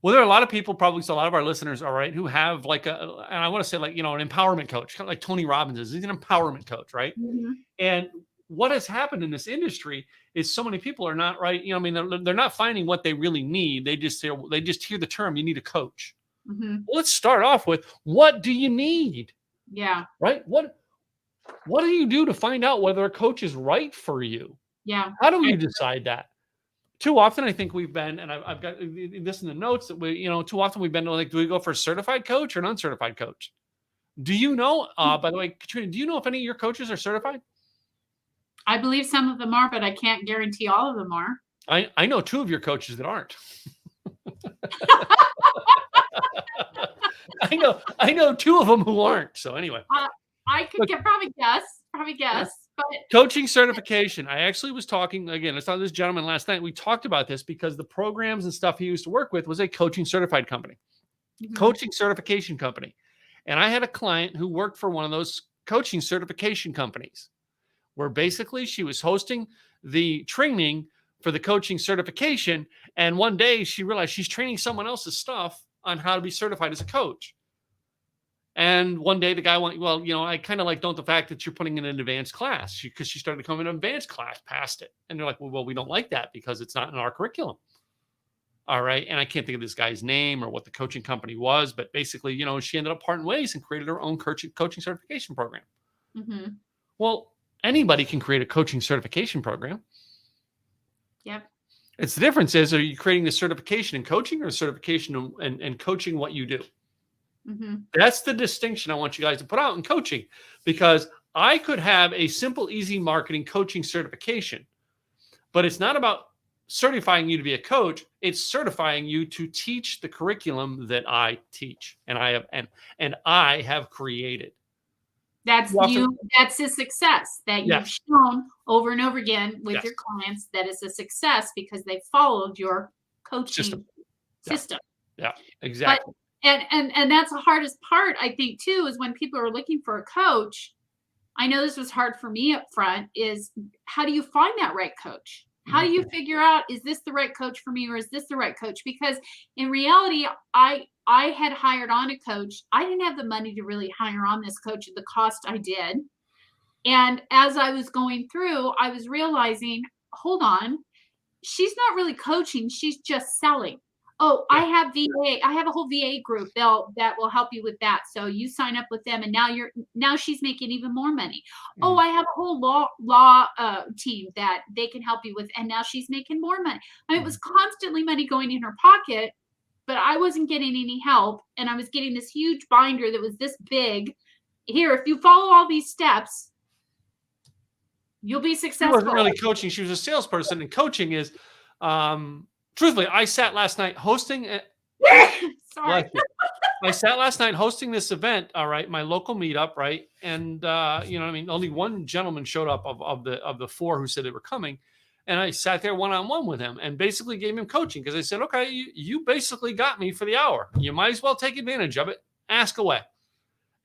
Well, there are a lot of people, probably a lot of our listeners, all right, who have like and I want to say like, an empowerment coach, kind of like Tony Robbins is. He's an empowerment coach, right? Mm-hmm. And what has happened in this industry is so many people are not right. They're not finding what they really need. They just hear the term, you need a coach. Mm-hmm. Well, let's start off with, what do you need? Yeah. Right. What do you do to find out whether a coach is right for you? Yeah. How do we decide that? Too often, I think we've been, and I've got this in the notes that too often we've been like, do we go for a certified coach or an uncertified coach? Do you know, by the way, Katrina, do you know if any of your coaches are certified? I believe some of them are, but I can't guarantee all of them are. I know 2 of your coaches that aren't. I know 2 of them who aren't. So anyway, I could probably guess. But coaching certification. I actually was talking again. I saw this gentleman last night. We talked about this because the programs and stuff he used to work with was a coaching certified company, coaching certification company. And I had a client who worked for one of those coaching certification companies, where basically she was hosting the training for the coaching certification. And one day she realized she's training someone else's stuff on how to be certified as a coach. And one day the guy went, well, I kind of like don't the fact that you're putting in an advanced class, because she started to come in an advanced class past it. And they're like, well, we don't like that because it's not in our curriculum. All right. And I can't think of this guy's name or what the coaching company was, but basically, she ended up parting ways and created her own coaching certification program. Mm-hmm. Well, anybody can create a coaching certification program. Yep. It's the difference is, are you creating the certification in coaching or certification and coaching what you do? Mm-hmm. That's the distinction I want you guys to put out in coaching, because I could have a simple, easy marketing coaching certification, but it's not about certifying you to be a coach. It's certifying you to teach the curriculum that I teach and I have created. That's that's a success that you've shown over and over again with your clients, that is a success because they followed your coaching system. Yeah, exactly. And that's the hardest part, I think, too, is when people are looking for a coach. I know this was hard for me up front, is how do you find that right coach? How do you figure out, is this the right coach for me, or is this the right coach? Because in reality, I had hired on a coach. I didn't have the money to really hire on this coach at the cost I did. And as I was going through, I was realizing, hold on, she's not really coaching. She's just selling. Oh, I have VA. I have a whole VA group that will help you with that. So you sign up with them, and now she's making even more money. Oh, I have a whole law team that they can help you with, and now she's making more money. I mean, it was constantly money going in her pocket, but I wasn't getting any help, and I was getting this huge binder that was this big. Here, if you follow all these steps, you'll be successful. She wasn't really coaching. She was a salesperson, and coaching is, truthfully, I sat last night hosting. Sorry. I sat last night hosting this event. All right, my local meetup. Right, and only one gentleman showed up of the four who said they were coming, and I sat there one-on-one with him and basically gave him coaching, because I said, okay, you basically got me for the hour. You might as well take advantage of it. Ask away.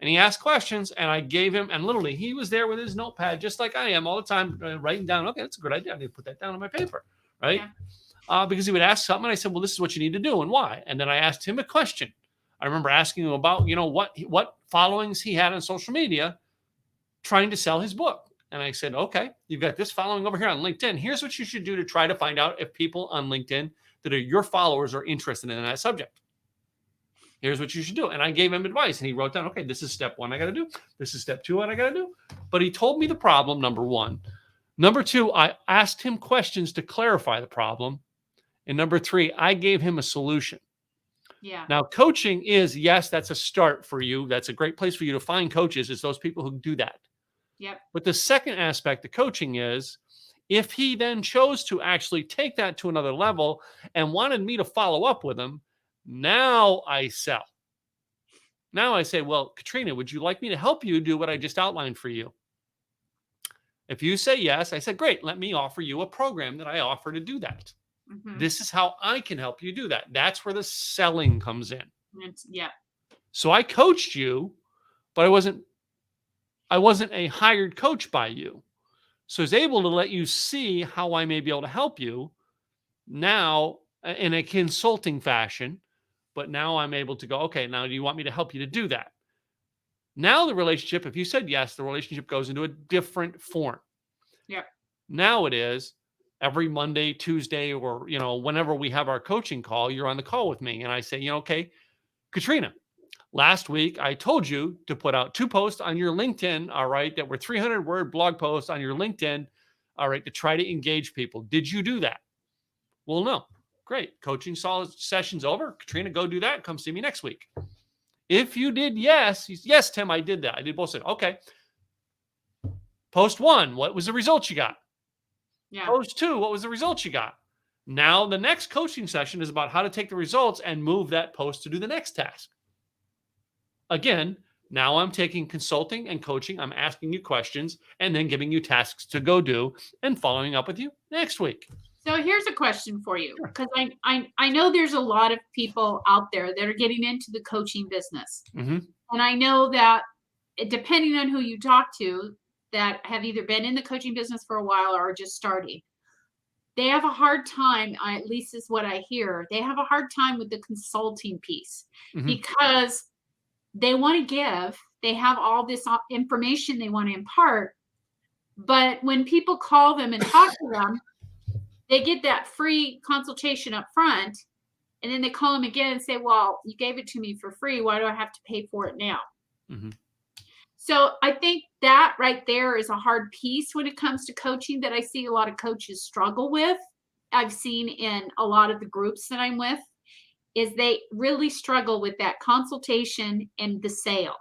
And he asked questions, and I gave him, and literally he was there with his notepad, just like I am all the time, writing down, okay, that's a good idea. I need to put that down on my paper, right? Yeah. Because he would ask something, and I said, well, this is what you need to do and why. And then I asked him a question. I remember asking him about, what followings he had on social media trying to sell his book. And I said, okay, you've got this following over here on LinkedIn. Here's what you should do to try to find out if people on LinkedIn that are your followers are interested in that subject. Here's what you should do. And I gave him advice, and he wrote down, okay, this is step one I got to do. This is step two what I got to do. But he told me the problem, number one. Number two, I asked him questions to clarify the problem. And number three, I gave him a solution. Yeah. Now, coaching is, yes, that's a start for you. That's a great place for you to find coaches, is those people who do that. Yep. But the second aspect of coaching is, if he then chose to actually take that to another level and wanted me to follow up with him, now I sell. Now I say, well, Katrina, would you like me to help you do what I just outlined for you? If you say yes, I said, great, let me offer you a program that I offer to do that. Mm-hmm. This is how I can help you do that. That's where the selling comes in. Yeah. So I coached you, but I wasn't a hired coach by you. So I was able to let you see how I may be able to help you now in a consulting fashion. But now I'm able to go, okay, now do you want me to help you to do that? Now the relationship, if you said yes, the relationship goes into a different form. Yeah. Now it is every Monday, Tuesday, or, whenever we have our coaching call, you're on the call with me. And I say, okay, Katrina, last week I told you to put out 2 posts on your LinkedIn, all right, that were 300-word blog posts on your LinkedIn, all right, to try to engage people. Did you do that? Well, no. Great. Coaching session's over. Katrina, go do that. Come see me next week. If you did yes, Tim, I did that. I did both. Said, okay. Post 1, what was the results you got? Yeah. Post 2, what was the results you got? Now the next coaching session is about how to take the results and move that post to do the next task. Again, now I'm taking consulting and coaching. I'm asking you questions and then giving you tasks to go do and following up with you next week. So here's a question for you, because I know there's a lot of people out there that are getting into the coaching business. Mm-hmm. And I know that depending on who you talk to that have either been in the coaching business for a while or are just starting, they have a hard time, at least is what I hear, they have a hard time with the consulting piece. Mm-hmm. Because they want to give, they have all this information they want to impart, but when people call them and talk to them, they get that free consultation up front, and then they call them again and say, well, you gave it to me for free, why do I have to pay for it now? Mm-hmm. So I think that right there is a hard piece when it comes to coaching that I see a lot of coaches struggle with. I've seen in a lot of the groups that I'm with, is they really struggle with that consultation and the sale,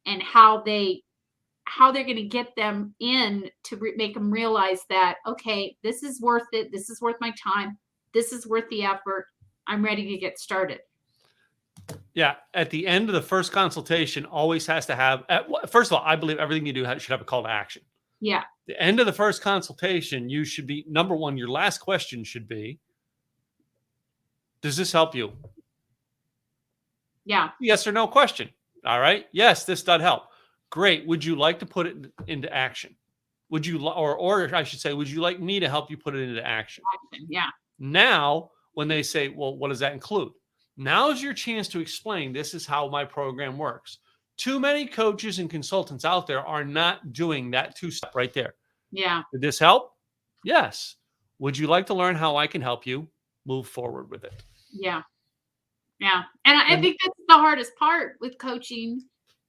and how they're going to get them in to make them realize that, okay, this is worth it. This is worth my time. This is worth the effort. I'm ready to get started. Yeah. At the end of the first consultation, always has to have, first of all, I believe everything you do should have a call to action. Yeah. The end of the first consultation, you should be, number one, your last question should be, does this help you? Yeah. Yes or no question. All right. Yes, this does help. Great. Would you like to put it into action? Would you, or I should say, would you like me to help you put it into action? Yeah. Now, when they say, well, what does that include? Now is your chance to explain, this is how my program works. Too many coaches and consultants out there are not doing that two-step right there. Yeah. Did this help? Yes. Would you like to learn how I can help you move forward with it? Yeah. Yeah. And I think that's the hardest part with coaching,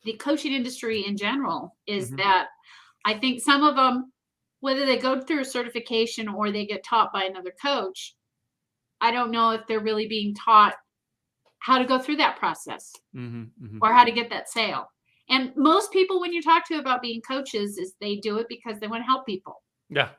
the coaching industry in general, is that I think some of them, whether they go through a certification or they get taught by another coach, I don't know if they're really being taught how to go through that process or how to get that sale. And most people, when you talk to about being coaches, is they do it because they want to help people. Yeah.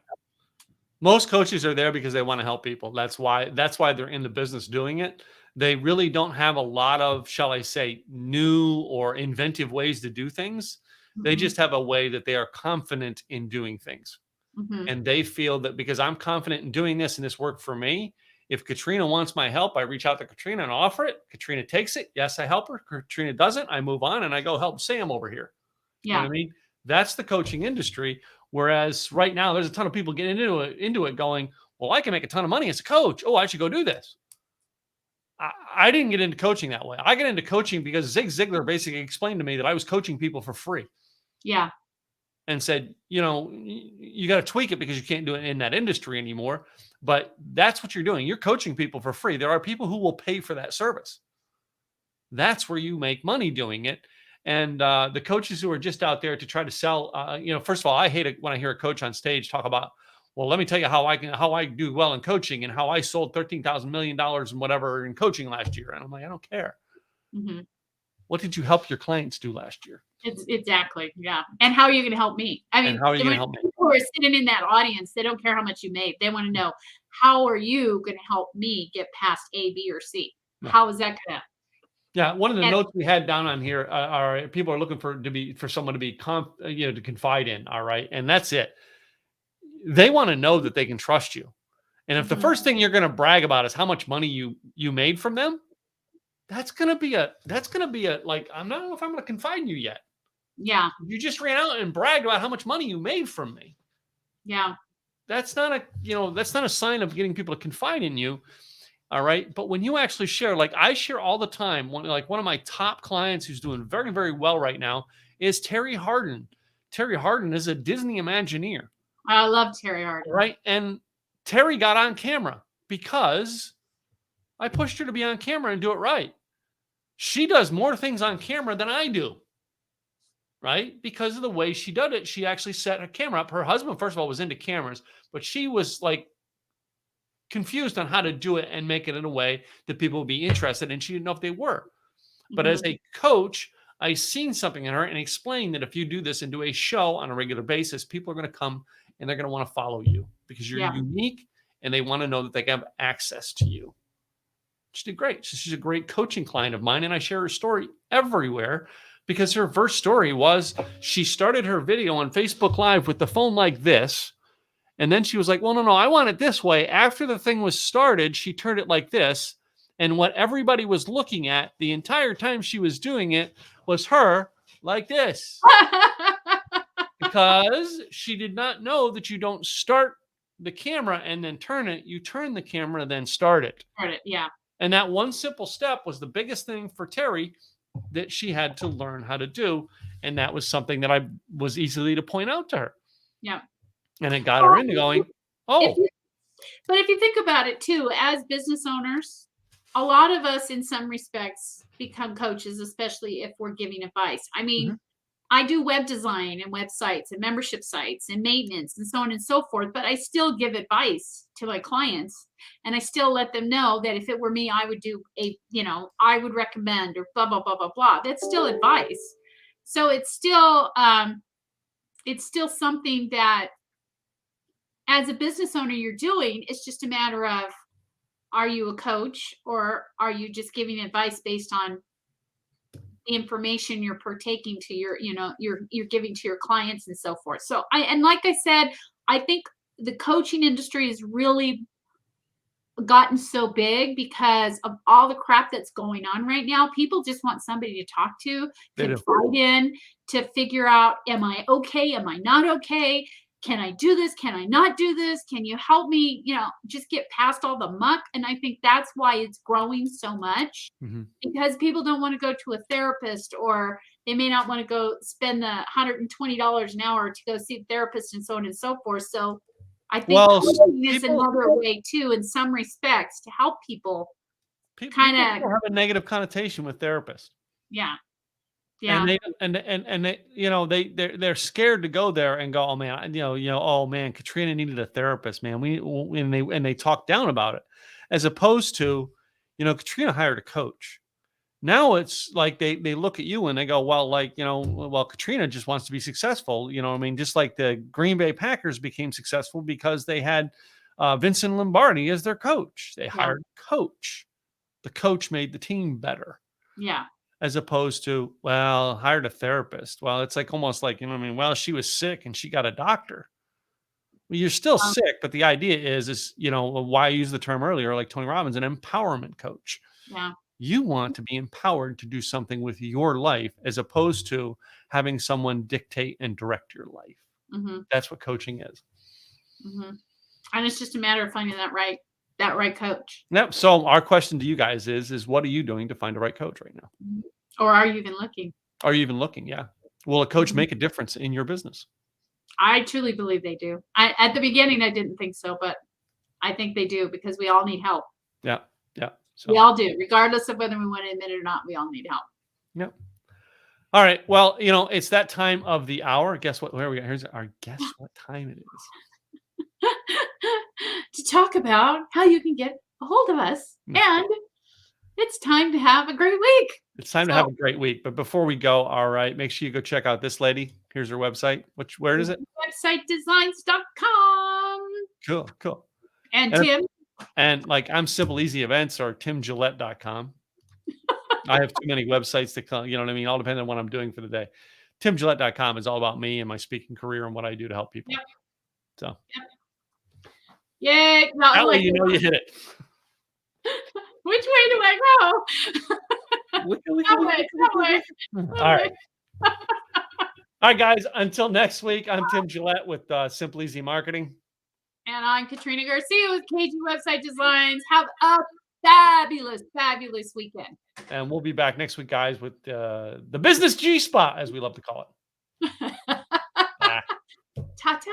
Most coaches are there because they want to help people. That's why they're in the business doing it. They really don't have a lot of, shall I say, new or inventive ways to do things. They just have a way that they are confident in doing things. And they feel that because I'm confident in doing this and this worked for me, if Katrina wants my help, I reach out to Katrina and offer it. Katrina takes it. Yes, I help her. Katrina doesn't. I move on and I go help Sam over here. Yeah. You know what I mean? That's the coaching industry. Whereas right now, there's a ton of people getting into it going, well, I can make a ton of money as a coach. Oh, I should go do this. I didn't get into coaching that way. I got into coaching because Zig Ziglar basically explained to me that I was coaching people for free. Yeah. And said, you know, you got to tweak it because you can't do it in that industry anymore. But that's what you're doing. You're coaching people for free. There are people who will pay for that service. That's where you make money doing it. And the coaches who are just out there to try to sell, first of all, I hate it when I hear a coach on stage talk about, well, let me tell you how I do well in coaching and how I sold $13,000 million and whatever in coaching last year. And I'm like, I don't care. What did you help your clients do last year? It's exactly. Yeah. And how are you going to help me? I mean, how are you going to help me? People who are sitting in that audience, they don't care how much you made. They want to know, how are you going to help me get past A, B, or C? Yeah. How is that going to? Yeah, one of the notes we had down on here are people are looking for someone to be to confide in. All right, and that's it. They want to know that they can trust you. And if the first thing you're going to brag about is how much money you made from them, that's going to be a like, I'm not know if I'm going to confide in you yet. Yeah, you just ran out and bragged about how much money you made from me. Yeah, that's not a sign of getting people to confide in you. All right. But when you actually share, like I share all the time, one of my top clients who's doing very, very well right now is Terry Hardin. Terry Hardin is a Disney Imagineer. I love Terry Hardin. Right. And Terry got on camera because I pushed her to be on camera and do it right. She does more things on camera than I do. Right. Because of the way she did it. She actually set her camera up. Her husband, first of all, was into cameras, but she was like, confused on how to do it and make it in a way that people would be interested, and she didn't know if they were. But as a coach, I seen something in her and explained that if you do this and do a show on a regular basis, people are going to come and they're going to want to follow you because you're unique and they want to know that they have access to you. She did great. She's a great coaching client of mine, and I share her story everywhere because her first story was she started her video on Facebook Live with the phone like this. And then she was like, well, no, I want it this way. After the thing was started, she turned it like this. And what everybody was looking at the entire time she was doing it was her like this. Because she did not know that you don't start the camera and then turn it. You turn the camera, then start it. Start it, yeah. And that one simple step was the biggest thing for Terry that she had to learn how to do. And that was something that I was easily to point out to her. Yeah. And it got her into going, If oh, you, but if you think about it too, as business owners, a lot of us in some respects become coaches, especially if we're giving advice. I mean, mhm, I do web design and websites and membership sites and maintenance and so on and so forth, but I still give advice to my clients, and I still let them know that if it were me, I would do I would recommend or blah, blah, blah, blah, blah. That's still advice. So it's still something that as a business owner you're doing. It's just a matter of, are you a coach or are you just giving advice based on the information you're partaking to you're giving to your clients and so forth. So like I said, I think the coaching industry has really gotten so big because of all the crap that's going on right now. People just want somebody to talk to they do. confide in, to figure out, am I okay? Am I not okay? Can I do this? Can I not do this? Can you help me, just get past all the muck? And I think that's why it's growing so much, Mhm. because people don't want to go to a therapist, or they may not want to go spend the $120 an hour to go see a therapist and so on and so forth. So I think Well, coaching is people, another way too, in some respects, to help people kind people of, still have a negative connotation with therapists. yeah, And yeah, they and they, they're scared to go there and go, oh man, oh man, Katrina needed a therapist, man. And they talk down about it, as opposed to, Katrina hired a coach. Now it's like they look at you and they go, well, well, Katrina just wants to be successful. You know what I mean? Just like the Green Bay Packers became successful because they had Vincent Lombardi as their coach. They yeah, hired a coach. The coach made the team better, yeah, as opposed to, well, hired a therapist. Well, it's like almost like, what I mean? Well, she was sick and she got a doctor. Well, you're still um, sick, but the idea is, why I used the term earlier, like Tony Robbins, an empowerment coach. yeah, You want to be empowered to do something with your life, as opposed to having someone dictate and direct your life. hmm, That's what coaching is. hmm. And it's just a matter of finding that right coach. Yep. So our question to you guys is what are you doing to find a right coach right now? Mhm. Or are you even looking? Are you even looking? Yeah. Will a coach Mhm. make a difference in your business? I truly believe they do. At the beginning, I didn't think so, but I think they do, because we all need help. Yeah. Yeah. We So, all do, regardless of whether we want to admit it or not. We all need help. yeah. All right. Well, it's that time of the hour. Guess what? Where we are? Here's our guess what time it is. To talk about how you can get a hold of us, No, and it's time to have a great week. it's time to have So, a great week. But before we go, all right, make sure you go check out this lady. Here's her website. Where is it? websitedesigns.com. Cool. Cool. And And, Tim, and like I'm Simple Easy Events or timgillette.com. I have too many websites to call, you know what I mean? All depending on what I'm doing for the day. Timgillette.com is all about me and my speaking career and what I do to help people. yep, So yep. Yay. Not that way like, you hit it. which way do I go? Wicka, wicka, That wicka, way, wicka, that wicka, way, wicka. that All way. right. All right, guys. Until next week, I'm Tim Gillette with Simple Easy Marketing. And I'm Katrina Garcia with KG Website Designs. Have a fabulous, fabulous weekend. And we'll be back next week, guys, with the business G spot, as we love to call it. Ah. Ta-ta.